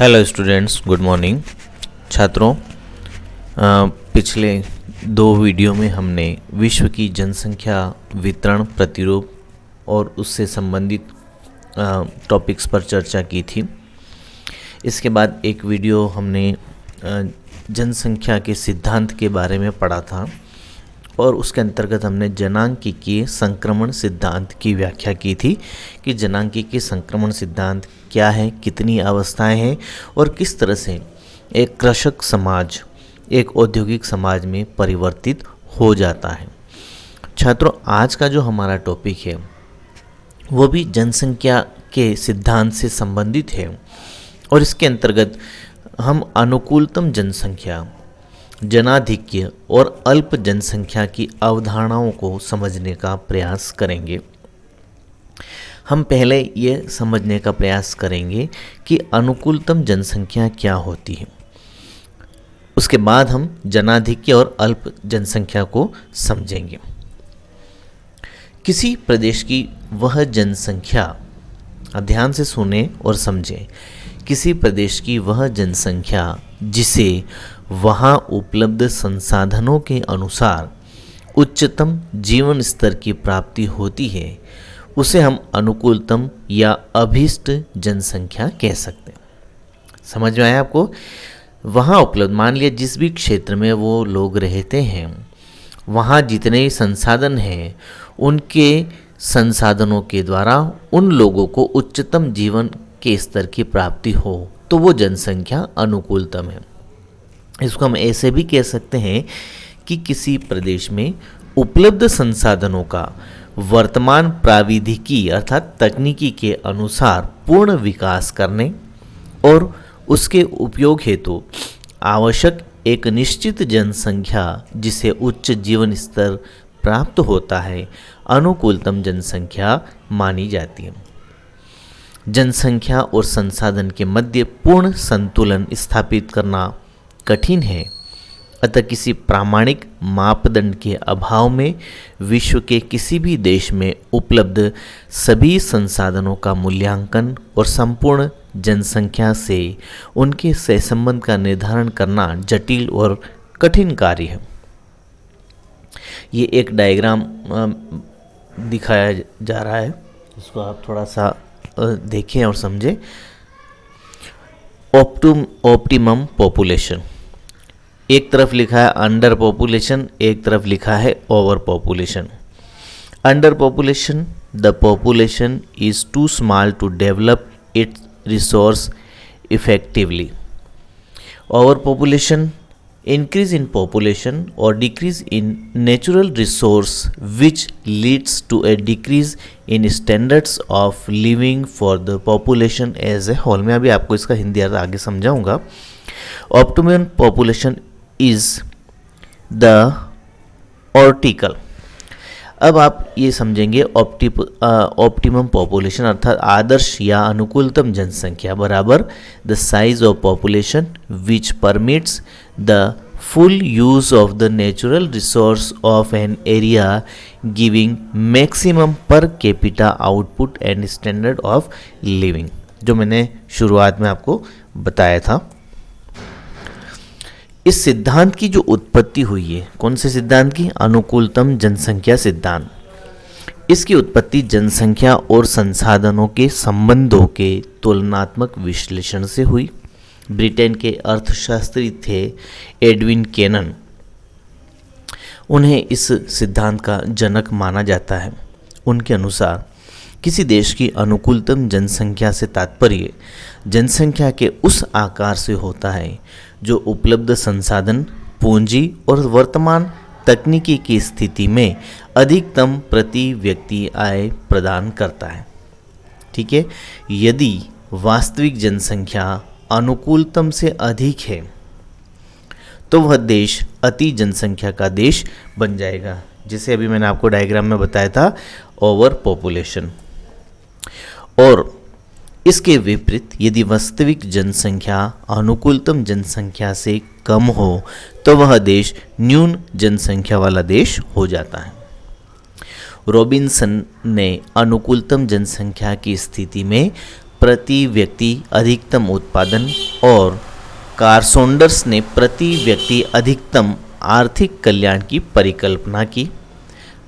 Hello students, good morning. छात्रों, पिछले दो वीडियो में हमने विश्व की जनसंख्या वितरण प्रतिरूप और उससे संबंधित टॉपिक्स पर चर्चा की थी। इसके बाद एक वीडियो हमने जनसंख्या के सिद्धांत के बारे में पढ़ा था और उसके अंतर्गत हमने जनांकीय संक्रमण सिद्धांत की व्याख्या की थी कि जनांकीय संक्रमण सिद्धांत क्या है, कितनी अवस्थाएं हैं और किस तरह से एक कृषक समाज एक औद्योगिक समाज में परिवर्तित हो जाता है। छात्रों, आज का जो हमारा टॉपिक है वो भी जनसंख्या के सिद्धांत से संबंधित है और इसके अंतर्गत हम अनुकूलतम जनसंख्या, जनाधिक्य और अल्प जनसंख्या की अवधारणाओं को समझने का प्रयास करेंगे। हम पहले ये समझने का प्रयास करेंगे कि अनुकूलतम जनसंख्या क्या होती है। उसके बाद हम जनाधिक्य और अल्प जनसंख्या को समझेंगे। किसी प्रदेश की वह जनसंख्या, ध्यान से सुने और समझें, किसी प्रदेश की वह जनसंख्या जिसे वहाँ उपलब्ध संसाधनों के अनुसार उच्चतम जीवन स्तर की प्राप्ति होती है, उसे हम अनुकूलतम या अभीष्ट जनसंख्या कह सकते हैं। समझ में आया आपको? वहाँ उपलब्ध, मान लिया जिस भी क्षेत्र में वो लोग रहते हैं, वहाँ जितने संसाधन हैं, उनके संसाधनों के द्वारा उन लोगों को उच्चतम जीवन के स्तर की प्राप्ति हो तो वो जनसंख्या अनुकूलतम है। इसको हम ऐसे भी कह सकते हैं कि किसी प्रदेश में उपलब्ध संसाधनों का वर्तमान प्राविधिकी अर्थात तकनीकी के अनुसार पूर्ण विकास करने और उसके उपयोग हेतु आवश्यक एक निश्चित जनसंख्या जिसे उच्च जीवन स्तर प्राप्त होता है, अनुकूलतम जनसंख्या मानी जाती है। जनसंख्या और संसाधन के मध्य पूर्ण संतुलन स्थापित करना कठिन है, अतः किसी प्रामाणिक मापदंड के अभाव में विश्व के किसी भी देश में उपलब्ध सभी संसाधनों का मूल्यांकन और संपूर्ण जनसंख्या से उनके सहसंबंध का निर्धारण करना जटिल और कठिन कार्य है। ये एक डायग्राम दिखाया जा रहा है, इसको आप थोड़ा सा देखें और समझें। ऑप्टिमम पॉपुलेशन, एक तरफ लिखा है अंडर पॉपुलेशन, एक तरफ लिखा है over population. Under population, the population is too small to develop its resource effectively. Over population, increase in population or decrease in natural resource which leads to a decrease in standards of living for the population as a whole। मैं अभी आपको इसका हिंदी अर्थ आगे समझाऊंगा। Optimum population is the article. अब आप ये समझेंगे ऑप्टिमम पॉपुलेशन अर्थात आदर्श या अनुकूलतम जनसंख्या बराबर the size of population which permits the full use of the natural resource of an area giving maximum per capita output and standard of living, जो मैंने शुरुआत में आपको बताया था। इस सिद्धांत की जो उत्पत्ति हुई है, कौन से सिद्धांत की? अनुकूलतम जनसंख्या सिद्धांत। इसकी उत्पत्ति जनसंख्या और संसाधनों के संबंधों के तुलनात्मक विश्लेषण से हुई। ब्रिटेन के अर्थशास्त्री थे एडविन केनन, उन्हें इस सिद्धांत का जनक माना जाता है। उनके अनुसार किसी देश की अनुकूलतम जनसंख्या से तात्पर्य जनसंख्या के उस आकार से होता है जो उपलब्ध संसाधन, पूंजी और वर्तमान तकनीकी की स्थिति में अधिकतम प्रति व्यक्ति आय प्रदान करता है। ठीक है, यदि वास्तविक जनसंख्या अनुकूलतम से अधिक है तो वह देश अति जनसंख्या का देश बन जाएगा, जिसे अभी मैंने आपको डायग्राम में बताया था, ओवर पॉपुलेशन। और इसके विपरीत यदि वास्तविक जनसंख्या अनुकूलतम जनसंख्या से कम हो तो वह देश न्यून जनसंख्या वाला देश हो जाता है। रॉबिन्सन ने अनुकूलतम जनसंख्या की स्थिति में प्रति व्यक्ति अधिकतम उत्पादन और कार्सोंडर्स ने प्रति व्यक्ति अधिकतम आर्थिक कल्याण की परिकल्पना की।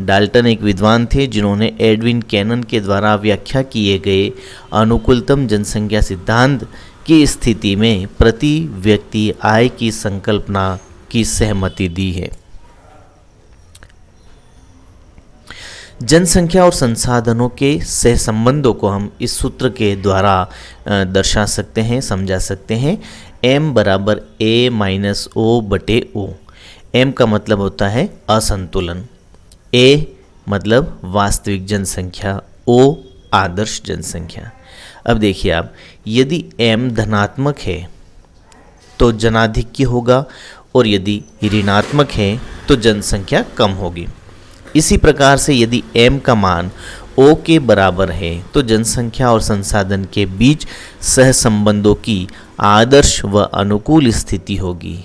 डाल्टन एक विद्वान थे जिन्होंने एडविन कैनन के द्वारा व्याख्या किए गए अनुकूलतम जनसंख्या सिद्धांत की स्थिति में प्रति व्यक्ति आय की संकल्पना की सहमति दी है। जनसंख्या और संसाधनों के सहसंबंधों को हम इस सूत्र के द्वारा दर्शा सकते हैं, समझा सकते हैं। m बराबर a माइनस ओ बटे ओ। m का मतलब होता है असंतुलन, a मतलब वास्तविक जनसंख्या, o आदर्श जनसंख्या। अब देखिए आप, यदि m धनात्मक है तो जनाधिक्य होगा और यदि ऋणात्मक है तो जनसंख्या कम होगी। इसी प्रकार से यदि m का मान o के बराबर है तो जनसंख्या और संसाधन के बीच सहसंबंधों की आदर्श व अनुकूल स्थिति होगी।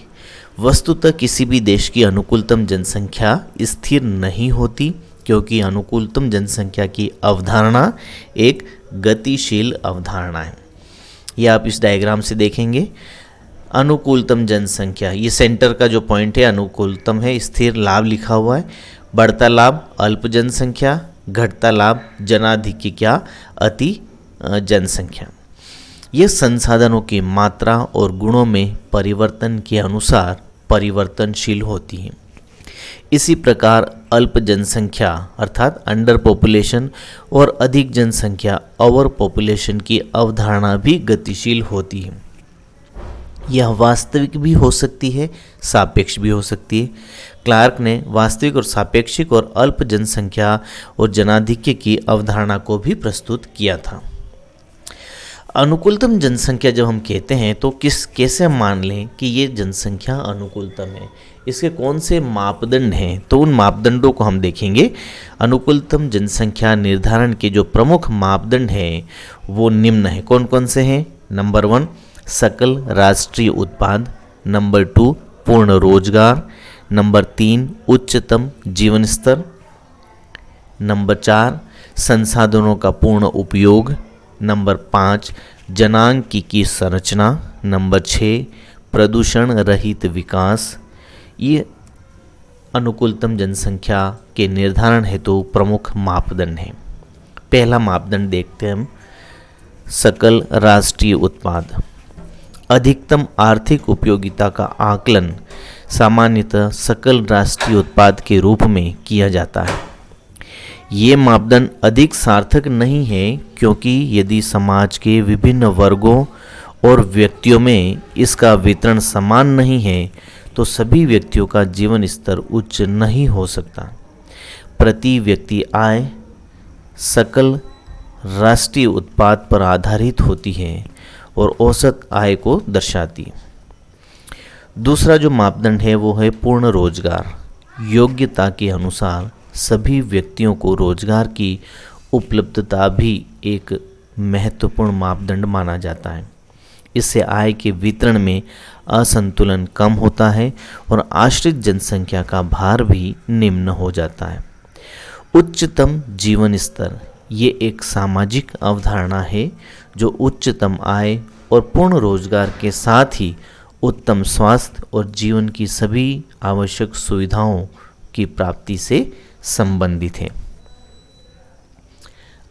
वस्तुतः किसी भी देश की अनुकूलतम जनसंख्या स्थिर नहीं होती, क्योंकि अनुकूलतम जनसंख्या की अवधारणा एक गतिशील अवधारणा है। यह आप इस डायग्राम से देखेंगे। अनुकूलतम जनसंख्या, ये सेंटर का जो पॉइंट है अनुकूलतम है, स्थिर लाभ लिखा हुआ है। बढ़ता लाभ अल्प जनसंख्या, घटता लाभ जनाधिक्य क्या अति जनसंख्या। ये संसाधनों की मात्रा और गुणों में परिवर्तन के अनुसार परिवर्तनशील होती हैं। इसी प्रकार अल्प जनसंख्या अर्थात अंडर पॉपुलेशन और अधिक जनसंख्या ओवर पॉपुलेशन की अवधारणा भी गतिशील होती है। यह वास्तविक भी हो सकती है, सापेक्ष भी हो सकती है। क्लार्क ने वास्तविक और सापेक्षिक और अल्प जनसंख्या और जनाधिक्य की अवधारणा को भी प्रस्तुत किया था। अनुकूलतम जनसंख्या जब हम कहते हैं तो कैसे हम मान लें कि ये जनसंख्या अनुकूलतम है, इसके कौन से मापदंड हैं, तो उन मापदंडों को हम देखेंगे। अनुकूलतम जनसंख्या निर्धारण के जो प्रमुख मापदंड हैं वो निम्न हैं। कौन कौन से हैं? नंबर 1 सकल राष्ट्रीय उत्पाद, नंबर 2 पूर्ण रोजगार, नंबर 3 उच्चतम जीवन स्तर, नंबर 4 संसाधनों का पूर्ण उपयोग, नंबर 5 जनांक की संरचना, नंबर 6 प्रदूषण रहित विकास। ये अनुकूलतम जनसंख्या के निर्धारण हेतु प्रमुख मापदंड हैं। पहला मापदंड देखते हैं हम, सकल राष्ट्रीय उत्पाद। अधिकतम आर्थिक उपयोगिता का आकलन सामान्यतः सकल राष्ट्रीय उत्पाद के रूप में किया जाता है। ये मापदंड अधिक सार्थक नहीं है, क्योंकि यदि समाज के विभिन्न वर्गों और व्यक्तियों में इसका वितरण समान नहीं है तो सभी व्यक्तियों का जीवन स्तर उच्च नहीं हो सकता। प्रति व्यक्ति आय सकल राष्ट्रीय उत्पाद पर आधारित होती है और औसत आय को दर्शाती है। दूसरा जो मापदंड है वो है पूर्ण रोजगार। योग्यता के अनुसार सभी व्यक्तियों को रोजगार की उपलब्धता भी एक महत्वपूर्ण मापदंड माना जाता है। इससे आय के वितरण में असंतुलन कम होता है और आश्रित जनसंख्या का भार भी निम्न हो जाता है। उच्चतम जीवन स्तर ये एक सामाजिक अवधारणा है जो उच्चतम आय और पूर्ण रोजगार के साथ ही उत्तम स्वास्थ्य और जीवन की सभी आवश्यक सुविधाओं की प्राप्ति से संबंधित है।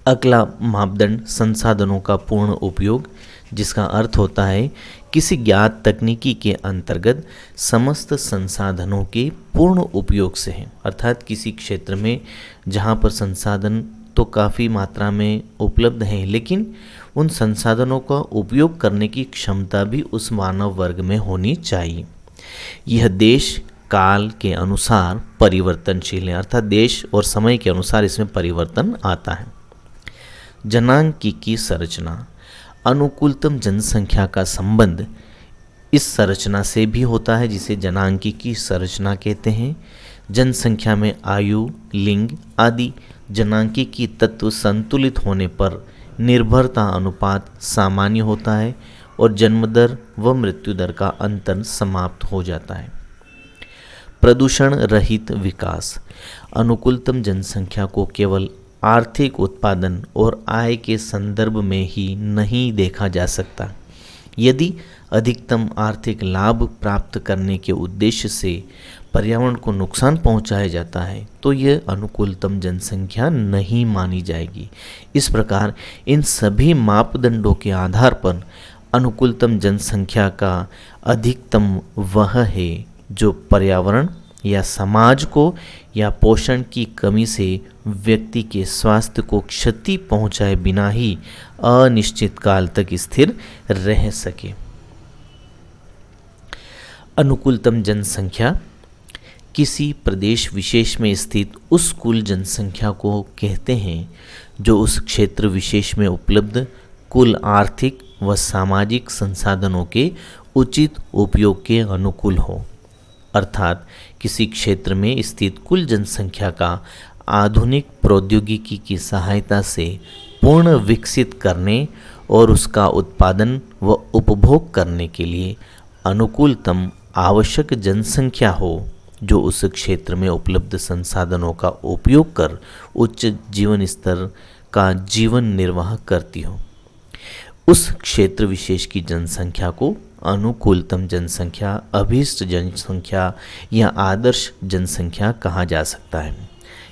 अगला मापदंड संसाधनों का पूर्ण उपयोग, जिसका अर्थ होता है किसी ज्ञात तकनीकी के अंतर्गत समस्त संसाधनों के पूर्ण उपयोग से है। अर्थात किसी क्षेत्र में जहाँ पर संसाधन तो काफ़ी मात्रा में उपलब्ध हैं, लेकिन उन संसाधनों का उपयोग करने की क्षमता भी उस मानव वर्ग में होनी चाहिए। यह देश काल के अनुसार परिवर्तनशील है, अर्थात देश और समय के अनुसार इसमें परिवर्तन आता है। जनांक की संरचना, अनुकूलतम जनसंख्या का संबंध इस संरचना से भी होता है जिसे जनांक की संरचना कहते हैं। जनसंख्या में आयु, लिंग आदि जनांकीय तत्व संतुलित होने पर निर्भरता अनुपात सामान्य होता है और जन्म दर व मृत्यु दर का अंतर समाप्त हो जाता है। प्रदूषण रहित विकास, अनुकूलतम जनसंख्या को केवल आर्थिक उत्पादन और आय के संदर्भ में ही नहीं देखा जा सकता। यदि अधिकतम आर्थिक लाभ प्राप्त करने के उद्देश्य से पर्यावरण को नुकसान पहुंचाया जाता है तो यह अनुकूलतम जनसंख्या नहीं मानी जाएगी। इस प्रकार इन सभी मापदंडों के आधार पर अनुकूलतम जनसंख्या का अधिकतम वह है जो पर्यावरण या समाज को या पोषण की कमी से व्यक्ति के स्वास्थ्य को क्षति पहुंचाए बिना ही अनिश्चित काल तक स्थिर रह सके। अनुकूलतम जनसंख्या किसी प्रदेश विशेष में स्थित उस कुल जनसंख्या को कहते हैं जो उस क्षेत्र विशेष में उपलब्ध कुल आर्थिक व सामाजिक संसाधनों के उचित उपयोग के अनुकूल हो। अर्थात किसी क्षेत्र में स्थित कुल जनसंख्या का आधुनिक प्रौद्योगिकी की सहायता से पूर्ण विकसित करने और उसका उत्पादन व उपभोग करने के लिए अनुकूलतम आवश्यक जनसंख्या हो जो उस क्षेत्र में उपलब्ध संसाधनों का उपयोग कर उच्च जीवन स्तर का जीवन निर्वाह करती हो। उस क्षेत्र विशेष की जनसंख्या को अनुकूलतम जनसंख्या, अभीष्ट जनसंख्या या आदर्श जनसंख्या कहा जा सकता है।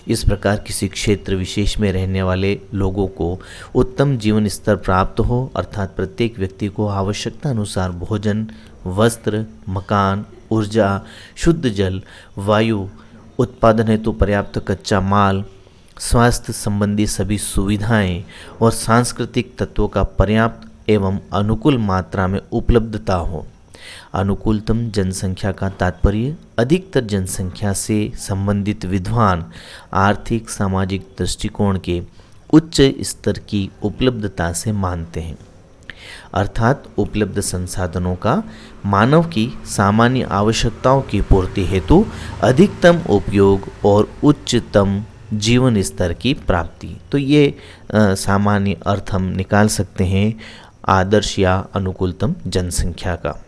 इस प्रकार किसी क्षेत्र विशेष में रहने वाले लोगों को उत्तम जीवन स्तर प्राप्त हो, अर्थात प्रत्येक व्यक्ति को आवश्यकता अनुसार भोजन, वस्त्र, मकान, ऊर्जा, शुद्ध जल, वायु, उत्पादन हेतु पर्याप्त कच्चा माल, स्वास्थ्य संबंधी सभी सुविधाएं और सांस्कृतिक तत्वों का पर्याप्त एवं अनुकूल मात्रा में उपलब्धता हो। अनुकूलतम जनसंख्या का तात्पर्य अधिकतर जनसंख्या से संबंधित विद्वान आर्थिक सामाजिक दृष्टिकोण के उच्च स्तर की उपलब्धता से मानते हैं। अर्थात उपलब्ध संसाधनों का मानव की सामान्य आवश्यकताओं की पूर्ति हेतु अधिकतम उपयोग और उच्चतम जीवन स्तर की प्राप्ति। तो ये सामान्य अर्थ हम निकाल सकते हैं आदर्श या अनुकूलतम जनसंख्या का।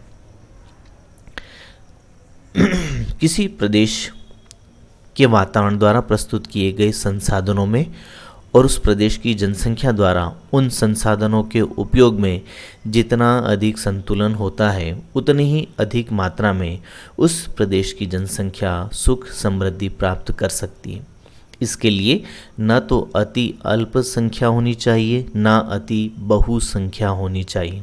किसी प्रदेश के वातावरण द्वारा प्रस्तुत किए गए संसाधनों में और उस प्रदेश की जनसंख्या द्वारा उन संसाधनों के उपयोग में जितना अधिक संतुलन होता है उतनी ही अधिक मात्रा में उस प्रदेश की जनसंख्या सुख समृद्धि प्राप्त कर सकती है। इसके लिए न तो अति अल्प संख्या होनी चाहिए न अति बहुसंख्या होनी चाहिए।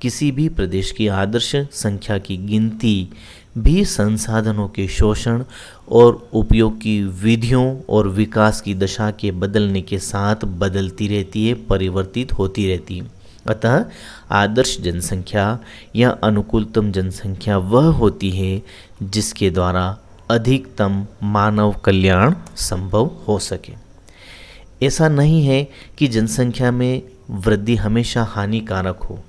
किसी भी प्रदेश की आदर्श संख्या की गिनती भी संसाधनों के शोषण और उपयोग की विधियों और विकास की दशा के बदलने के साथ बदलती रहती है, परिवर्तित होती रहती है। अतः आदर्श जनसंख्या या अनुकूलतम जनसंख्या वह होती है जिसके द्वारा अधिकतम मानव कल्याण संभव हो सके। ऐसा नहीं है कि जनसंख्या में वृद्धि हमेशा हानिकारक हो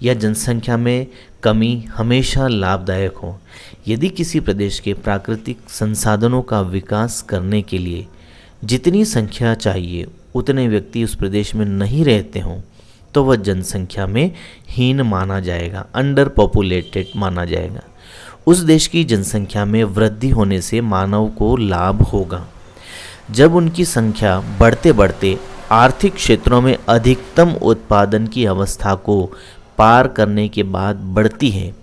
या जनसंख्या में कमी हमेशा लाभदायक हो। यदि किसी प्रदेश के प्राकृतिक संसाधनों का विकास करने के लिए जितनी संख्या चाहिए उतने व्यक्ति उस प्रदेश में नहीं रहते हों तो वह जनसंख्या में हीन माना जाएगा, अंडर पॉपुलेटेड माना जाएगा। उस देश की जनसंख्या में वृद्धि होने से मानव को लाभ होगा। जब उनकी संख्या बढ़ते बढ़ते आर्थिक क्षेत्रों में अधिकतम उत्पादन की अवस्था को पार करने के बाद बढ़ती है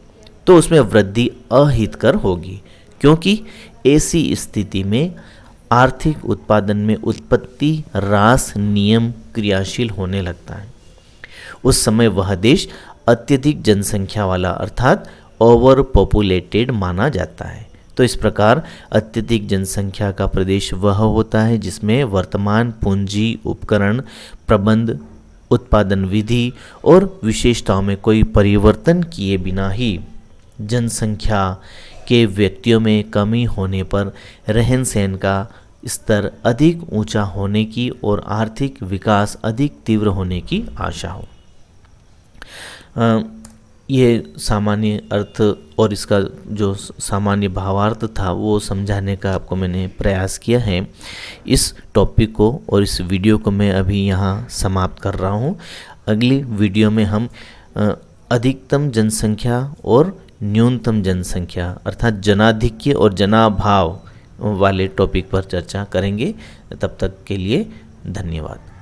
तो उसमें वृद्धि अहितकर होगी, क्योंकि ऐसी स्थिति में आर्थिक उत्पादन में उत्पत्ति ह्रास नियम क्रियाशील होने लगता है। उस समय वह देश अत्यधिक जनसंख्या वाला अर्थात ओवर पॉपुलेटेड माना जाता है। तो इस प्रकार अत्यधिक जनसंख्या का प्रदेश वह होता है जिसमें वर्तमान पूंजी, उपकरण, प्रबंध, उत्पादन विधि और विशेषताओं में कोई परिवर्तन किए बिना ही जनसंख्या के व्यक्तियों में कमी होने पर रहन सहन का स्तर अधिक ऊंचा होने की और आर्थिक विकास अधिक तीव्र होने की आशा हो। ये सामान्य अर्थ और इसका जो सामान्य भावार्थ था वो समझाने का आपको मैंने प्रयास किया है। इस टॉपिक को और इस वीडियो को मैं अभी यहाँ समाप्त कर रहा हूँ। अगली वीडियो में हम अधिकतम जनसंख्या और न्यूनतम जनसंख्या अर्थात जनाधिक्य और जनाभाव वाले टॉपिक पर चर्चा करेंगे। तब तक के लिए धन्यवाद।